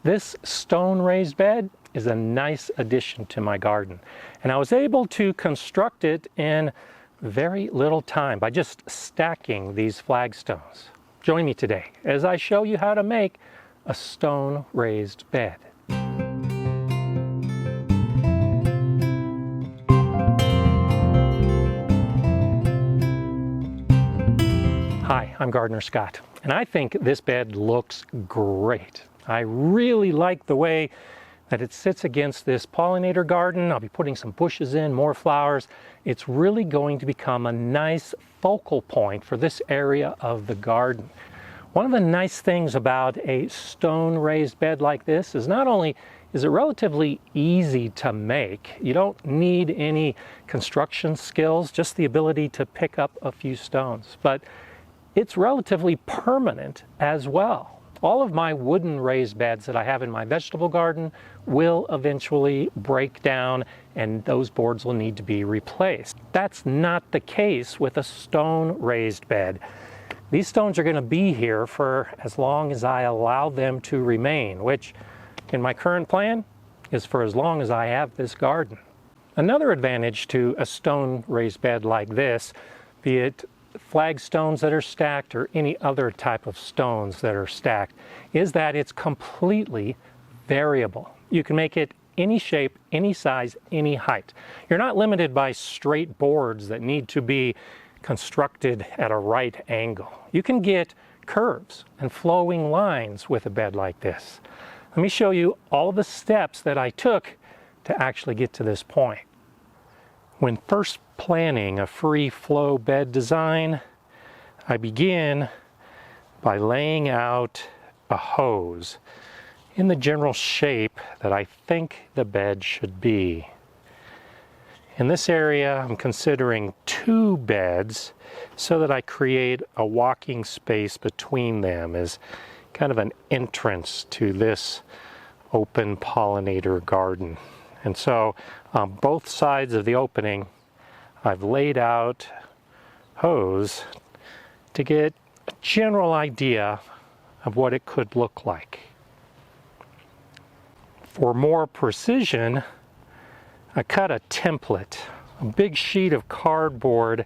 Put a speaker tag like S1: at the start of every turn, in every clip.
S1: This stone raised bed is a nice addition to my garden, and I was able to construct it in very little time by just stacking these flagstones. Join me today as I show you how to make a stone raised bed. Hi, I'm Gardener Scott, and I think this bed looks great. I really like the way that it sits against this pollinator garden. I'll be putting some bushes in, more flowers. It's really going to become a nice focal point for this area of the garden. One of the nice things about a stone raised bed like this is not only is it relatively easy to make, you don't need any construction skills, just the ability to pick up a few stones, but it's relatively permanent as well. All of my wooden raised beds that I have in my vegetable garden will eventually break down and those boards will need to be replaced. That's not the case with a stone raised bed. These stones are going to be here for as long as I allow them to remain, which in my current plan is for as long as I have this garden. Another advantage to a stone raised bed like this, be it flagstones that are stacked or any other type of stones that are stacked, is that it's completely variable. You can make it any shape, any size, any height. You're not limited by straight boards that need to be constructed at a right angle. You can get curves and flowing lines with a bed like this. Let me show you all the steps that I took to actually get to this point. When first planning a free flow bed design, I begin by laying out a hose in the general shape that I think the bed should be. In this area, I'm considering 2 beds so that I create a walking space between them as kind of an entrance to this open pollinator garden. And so on both sides of the opening, I've laid out hose to get a general idea of what it could look like. For more precision, I cut a template, a big sheet of cardboard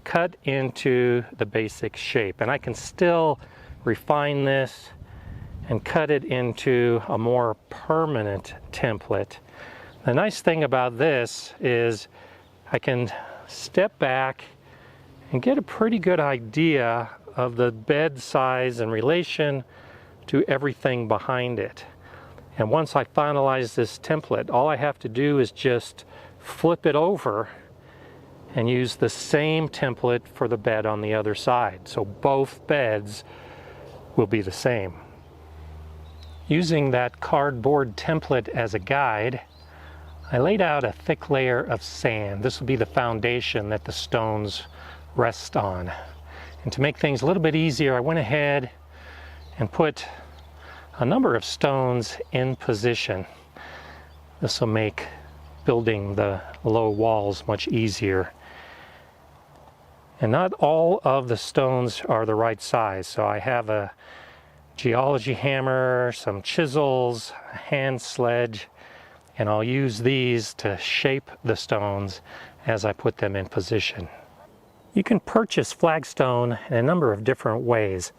S1: cut into the basic shape. And I can still refine this and cut it into a more permanent template. The nice thing about this is I can step back and get a pretty good idea of the bed size in relation to everything behind it. And once I finalize this template, all I have to do is just flip it over and use the same template for the bed on the other side. So both beds will be the same. Using that cardboard template as a guide, I laid out a thick layer of sand. This will be the foundation that the stones rest on. And to make things a little bit easier, I went ahead and put a number of stones in position. This will make building the low walls much easier. And not all of the stones are the right size, so I have a geology hammer, some chisels, a hand sledge, and I'll use these to shape the stones as I put them in position. You can purchase flagstone in a number of different ways.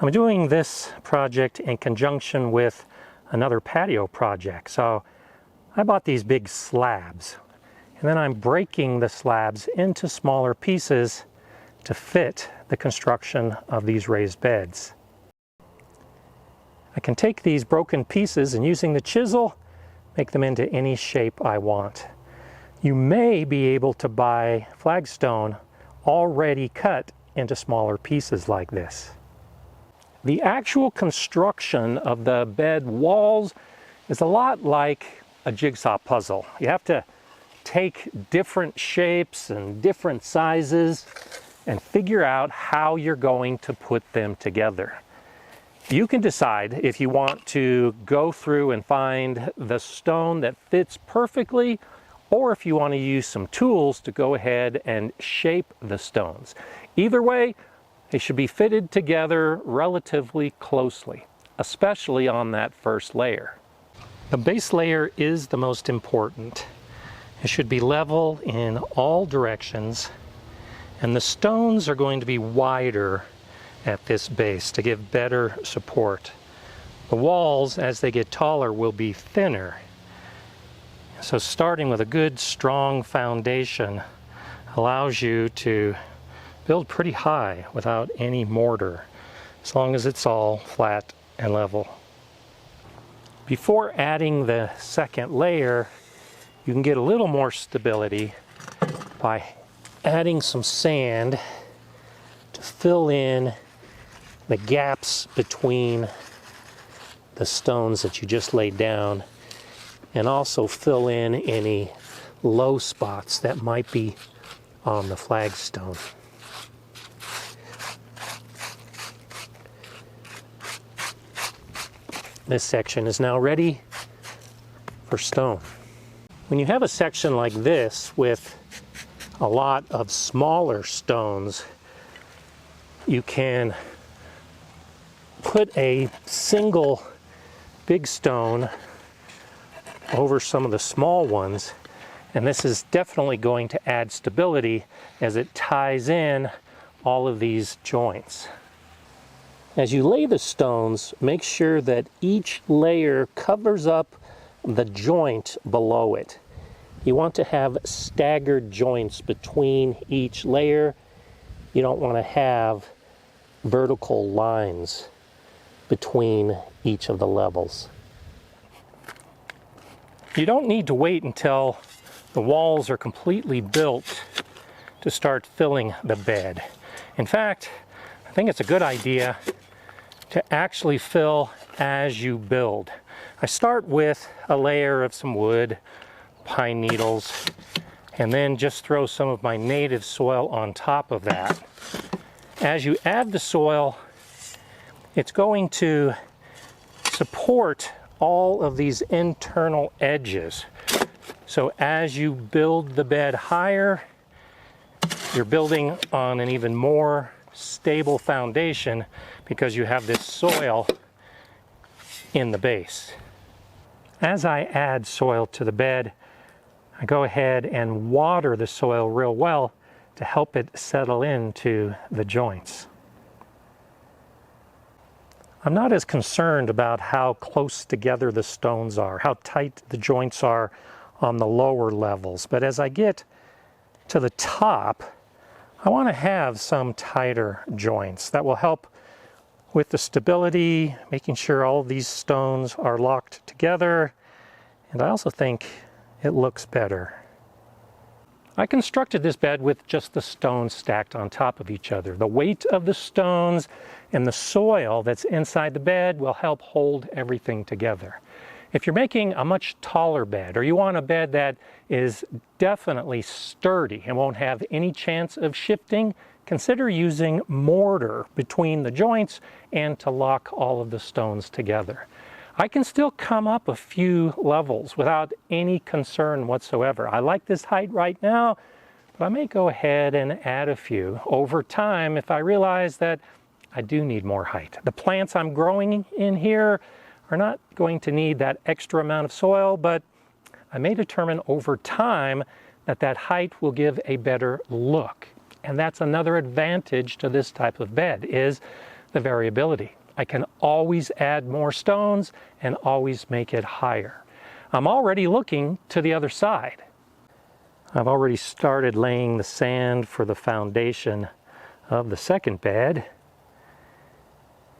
S1: I'm doing this project in conjunction with another patio project. So I bought these big slabs, and then I'm breaking the slabs into smaller pieces to fit the construction of these raised beds. I can take these broken pieces and using the chisel, make them into any shape I want. You may be able to buy flagstone already cut into smaller pieces like this. The actual construction of the bed walls is a lot like a jigsaw puzzle. You have to take different shapes and different sizes and figure out how you're going to put them together. You can decide if you want to go through and find the stone that fits perfectly, or if you want to use some tools to go ahead and shape the stones. Either way, they should be fitted together relatively closely. especially on that first layer. The base layer is the most important. It should be level in all directions, and the stones are going to be wider at this base to give better support. The walls, as they get taller, will be thinner. So starting with a good, strong foundation allows you to build pretty high without any mortar, as long as it's all flat and level. Before adding the second layer, you can get a little more stability by adding some sand to fill in the gaps between the stones that you just laid down, and also fill in any low spots that might be on the flagstone. This section is now ready for stone. When you have a section like this with a lot of smaller stones, you can put a single big stone over some of the small ones, and this is definitely going to add stability as it ties in all of these joints. As you lay the stones, make sure that each layer covers up the joint below it. You want to have staggered joints between each layer. You don't want to have vertical lines between each of the levels. You don't need to wait until the walls are completely built to start filling the bed. In fact, I think it's a good idea to actually fill as you build. I start with a layer of some wood, pine needles, and then just throw some of my native soil on top of that. As you add the soil, it's going to support all of these internal edges. So as you build the bed higher, you're building on an even more stable foundation because you have this soil in the base. As I add soil to the bed, I go ahead and water the soil real well to help it settle into the joints. I'm not as concerned about how close together the stones are, how tight the joints are on the lower levels, but as I get to the top, I want to have some tighter joints that will help with the stability, making sure all of these stones are locked together, and I also think it looks better. I constructed this bed with just the stones stacked on top of each other. The weight of the stones and the soil that's inside the bed will help hold everything together. If you're making a much taller bed, or you want a bed that is definitely sturdy and won't have any chance of shifting, consider using mortar between the joints and to lock all of the stones together. I can still come up a few levels without any concern whatsoever. I like this height right now, but I may go ahead and add a few over time if I realize that I do need more height. The plants I'm growing in here are not going to need that extra amount of soil, but I may determine over time that that height will give a better look. And that's another advantage to this type of bed, is the variability. I can always add more stones and always make it higher. I'm already looking to the other side. I've already started laying the sand for the foundation of the second bed,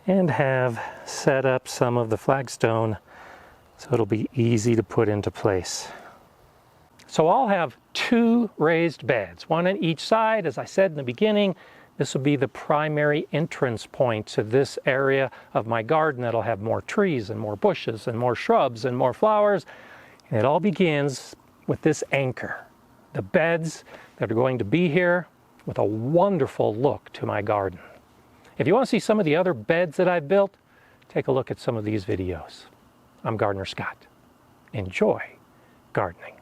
S1: and have set up some of the flagstone so it'll be easy to put into place. So I'll have two raised beds, one on each side. As I said in the beginning, this will be the primary entrance point to this area of my garden that'll have more trees and more bushes and more shrubs and more flowers. And it all begins with this anchor, the beds that are going to be here with a wonderful look to my garden. If you want to see some of the other beds that I've built, take a look at some of these videos. I'm Gardener Scott. Enjoy gardening.